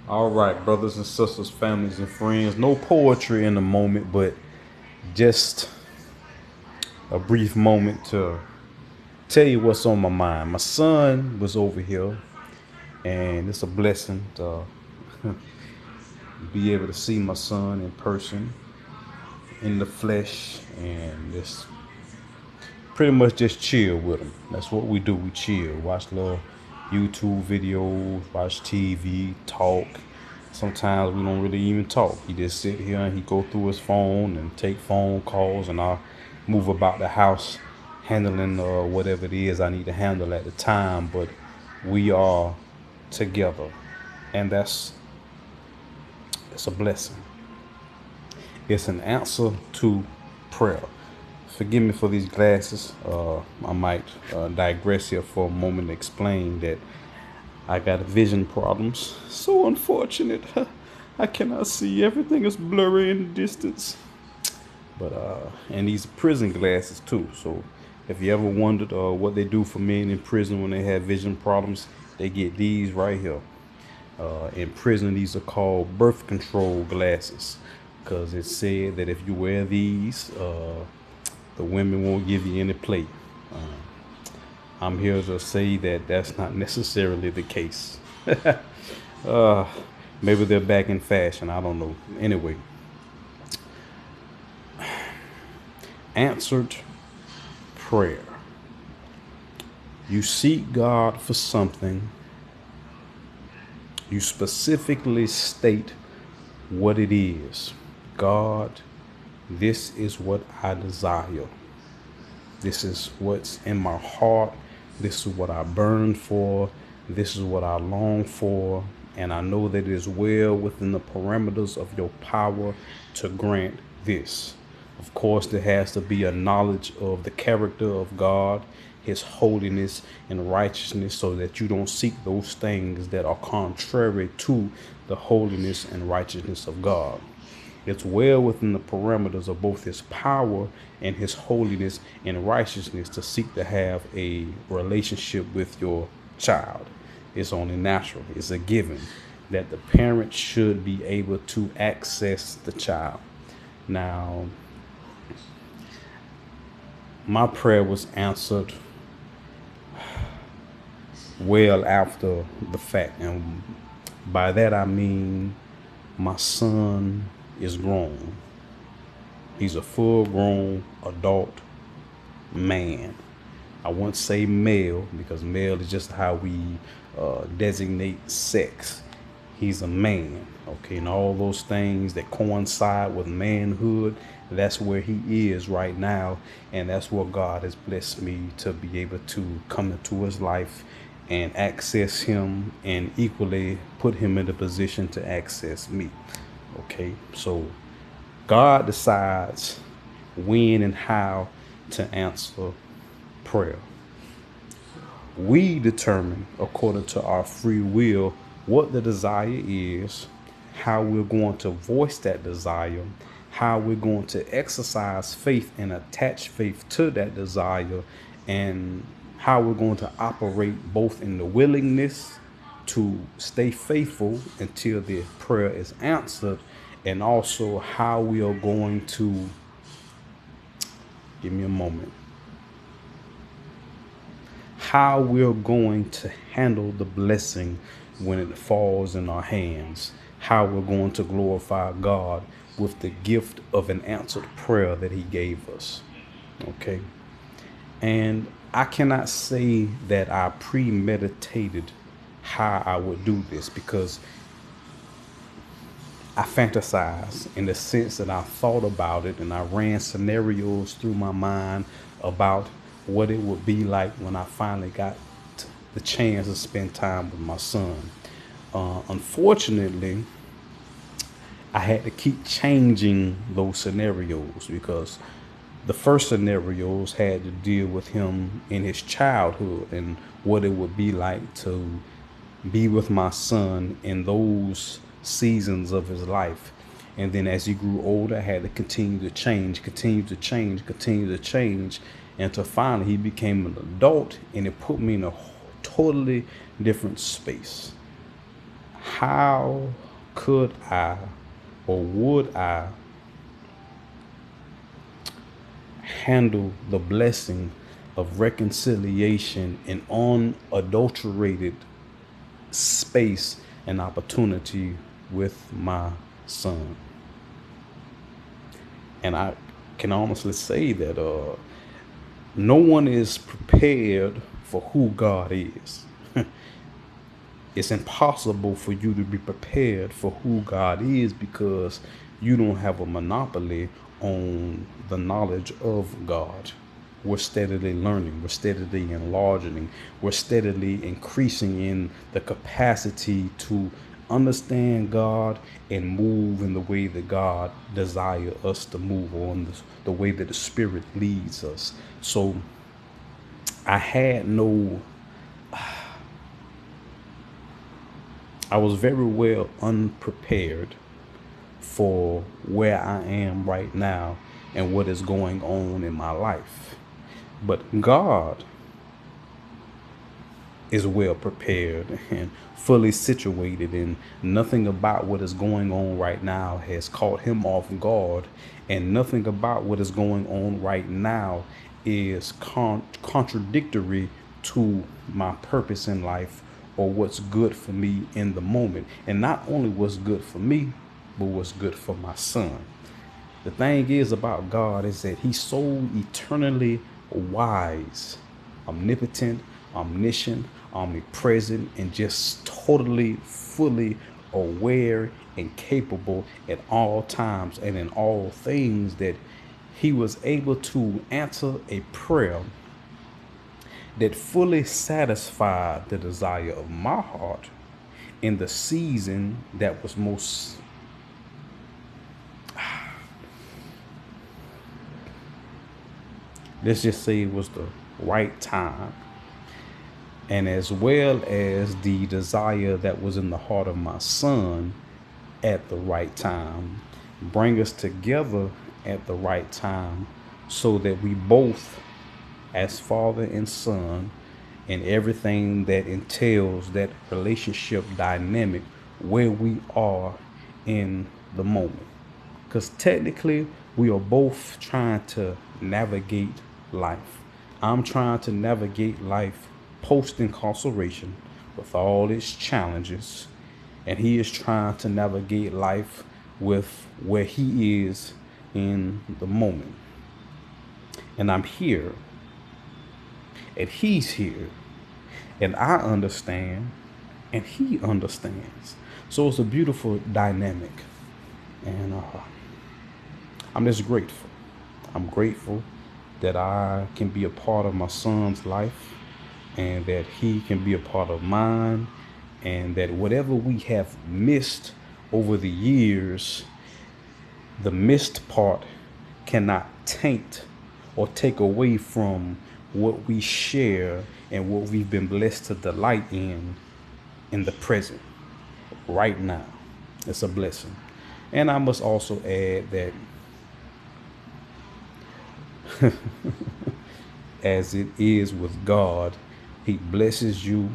All right, brothers and sisters, families and friends. No poetry in the moment, but just a brief moment to tell you what's on my mind. My son was over here, and it's a blessing to be able to see my son in person, in the flesh, and just pretty much just chill with him. That's what we do. We chill, watch little YouTube videos, watch TV, talk. Sometimes we don't really even talk. He just sit here and he go through his phone and take phone calls, and I move about the house handling whatever it is I need to handle at the time. But we are together, and it's a blessing. It's an answer to prayer. Forgive me for these glasses. I might digress here for a moment to explain that I got vision problems. So unfortunate. I cannot see. Everything is blurry in the distance. But and these prison glasses too. So if you ever wondered what they do for men in prison when they have vision problems, they get these right here. In prison, these are called birth control glasses, because it's said that if you wear these, the women won't give you any play. I'm here to say that that's not necessarily the case. uh, Maybe they're back in fashion. I don't know. Anyway, answered prayer. You seek God for something. You specifically state what it is. God, this is what I desire. This is what's in my heart. This is what I burn for. This is what I long for. And I know that it is well within the parameters of your power to grant this. Of course, there has to be a knowledge of the character of God, his holiness and righteousness, so that you don't seek those things that are contrary to the holiness and righteousness of God. It's well within the parameters of both his power and his holiness and righteousness to seek to have a relationship with your child. It's only natural. It's a given that the parent should be able to access the child. Now, my prayer was answered well after the fact. And by that I mean my son is grown. He's a full-grown adult man. I won't say male, because male is just how we designate sex. He's a man, okay, and all those things that coincide with manhood, that's where he is right now, and that's what God has blessed me to be able to come into his life and access him, and equally put him in a position to access me. Okay, so God decides when and how to answer prayer. We determine, according to our free will, what the desire is, how we're going to voice that desire, how we're going to exercise faith and attach faith to that desire, and how we're going to operate both in the willingness to stay faithful until the prayer is answered, and also how we are going to, give me a moment, how we're going to handle the blessing when it falls in our hands, how we're going to glorify God with the gift of an answered prayer that he gave us. Okay. And I cannot say that I premeditated how I would do this, because I fantasized in the sense that I thought about it and I ran scenarios through my mind about what it would be like when I finally got the chance to spend time with my son. Unfortunately, I had to keep changing those scenarios, because the first scenarios had to deal with him in his childhood and what it would be like to be with my son in those seasons of his life. And then as he grew older, I had to continue to change, continue to change, continue to change, until finally he became an adult, and it put me in a totally different space. how could I or would I handle the blessing of reconciliation in unadulterated space and opportunity with my son? And I can honestly say that no one is prepared for who God is. It's impossible for you to be prepared for who God is because you don't have a monopoly on the knowledge of God. We're steadily learning, we're steadily enlarging, we're steadily increasing in the capacity to understand God and move in the way that God desires us to move, on the way that the Spirit leads us. So I had no, I was very well unprepared for where I am right now and what is going on in my life. But God is well prepared and fully situated, and nothing about what is going on right now has caught him off guard, and nothing about what is going on right now is contradictory to my purpose in life or what's good for me in the moment. And not only what's good for me, but what's good for my son. The thing is about God is that he's so eternally wise, omnipotent, omniscient, omnipresent, and just totally, fully aware and capable at all times and in all things, that he was able to answer a prayer that fully satisfied the desire of my heart in the season that was most, let's just say it was the right time, and as well as the desire that was in the heart of my son at the right time, bring us together at the right time so that we both, as father and son, and everything that entails that relationship dynamic where we are in the moment. Because technically, we are both trying to navigate life. I'm trying to navigate life post incarceration with all its challenges, and he is trying to navigate life with where he is in the moment. And I'm here, and he's here, and I understand, and he understands. So it's a beautiful dynamic, and I'm just grateful. I'm grateful that I can be a part of my son's life, and that he can be a part of mine, and that whatever we have missed over the years, the missed part cannot taint or take away from what we share and what we've been blessed to delight in the present, right now. It's a blessing. And I must also add that as it is with God, he blesses you,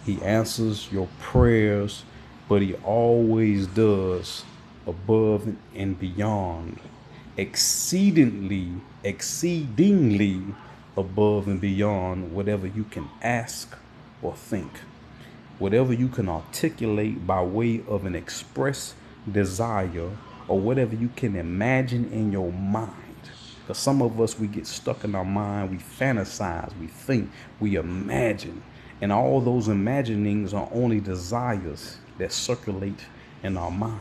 he answers your prayers, but he always does above and beyond, exceedingly above and beyond whatever you can ask or think, whatever you can articulate by way of an express desire, or whatever you can imagine in your mind. Because some of us, we get stuck in our mind, we fantasize, we think, we imagine. And all those imaginings are only desires that circulate in our mind.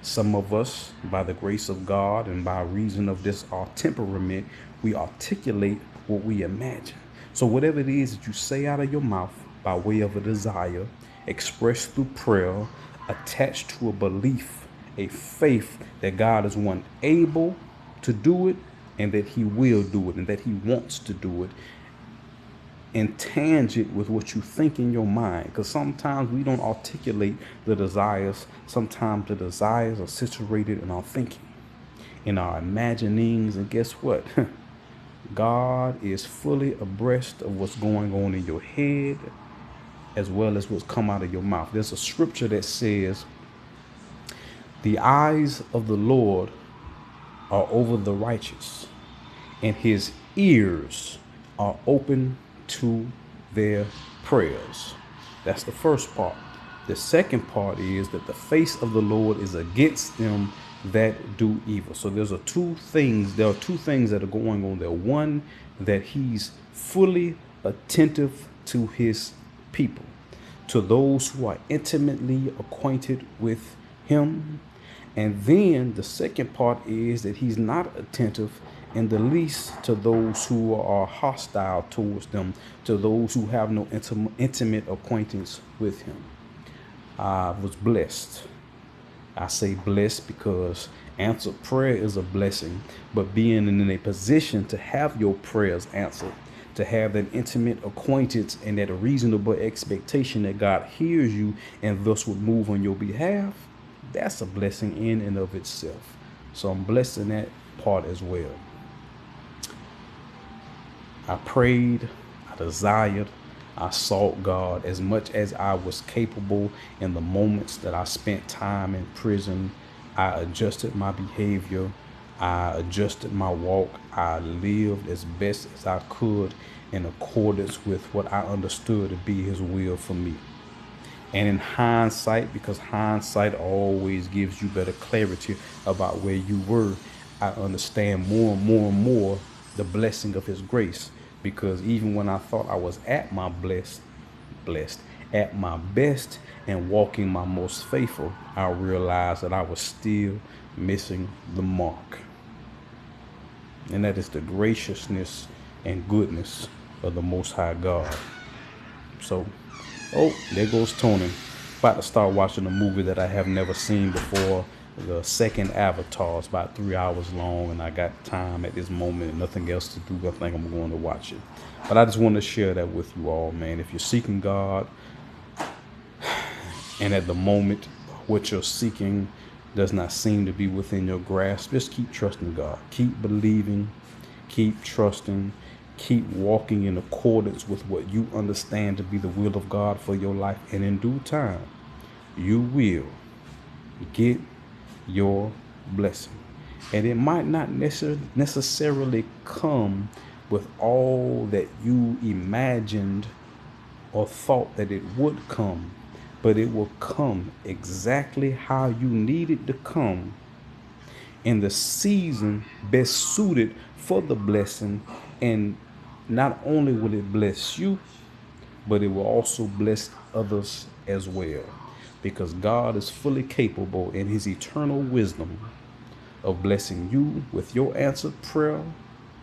Some of us, by the grace of God and by reason of this, our temperament, we articulate what we imagine. So whatever it is that you say out of your mouth by way of a desire, expressed through prayer, attached to a belief, a faith that God is one able to do it, and that he will do it, and that he wants to do it, and tangent with what you think in your mind. Because sometimes we don't articulate the desires. Sometimes the desires are situated in our thinking, in our imaginings. And guess what? God is fully abreast of what's going on in your head, as well as what's come out of your mouth. There's a scripture that says, the eyes of the Lord are over the righteous, and his ears are open to their prayers. That's the first part. The second part is that the face of the Lord is against them that do evil. So there are two things that are going on there. One, that he's fully attentive to his people, to those who are intimately acquainted with him. And then the second part is that he's not attentive in the least to those who are hostile towards them, to those who have no intimate acquaintance with him. I was blessed. I say blessed because answered prayer is a blessing, but being in a position to have your prayers answered, to have that intimate acquaintance and that reasonable expectation that God hears you and thus would move on your behalf, that's a blessing in and of itself. So I'm blessed in that part as well. I prayed, I desired, I sought God as much as I was capable in the moments that I spent time in prison. I adjusted my behavior. I adjusted my walk. I lived as best as I could in accordance with what I understood to be his will for me. And in hindsight, because hindsight always gives you better clarity about where you were, I understand more and more and more the blessing of his grace. Because even when I thought I was at my blessed, at my best and walking my most faithful, I realized that I was still missing the mark. And that is the graciousness and goodness of the Most High God. So, oh, there goes Tony. About to start watching a movie that I have never seen before. The second Avatar is about 3 hours long, and I got time at this moment and nothing else to do. I think I'm going to watch it. But I just want to share that with you all, man. If you're seeking God, and at the moment what you're seeking does not seem to be within your grasp, just keep trusting God. Keep believing, keep trusting, keep walking in accordance with what you understand to be the will of God for your life. And in due time, you will get your blessing. And it might not necessarily come with all that you imagined or thought that it would come, but it will come exactly how you need it to come in the season best suited for the blessing. And not only will it bless you, but it will also bless others as well, because God is fully capable in his eternal wisdom of blessing you with your answered prayer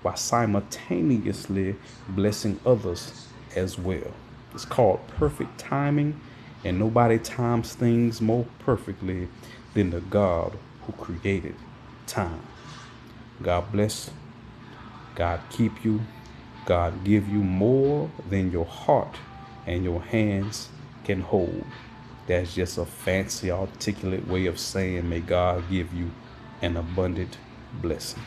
while simultaneously blessing others as well. It's called perfect timing, and nobody times things more perfectly than the God who created time. God bless. God keep you. God give you more than your heart and your hands can hold. That's just a fancy, articulate way of saying, may God give you an abundant blessing.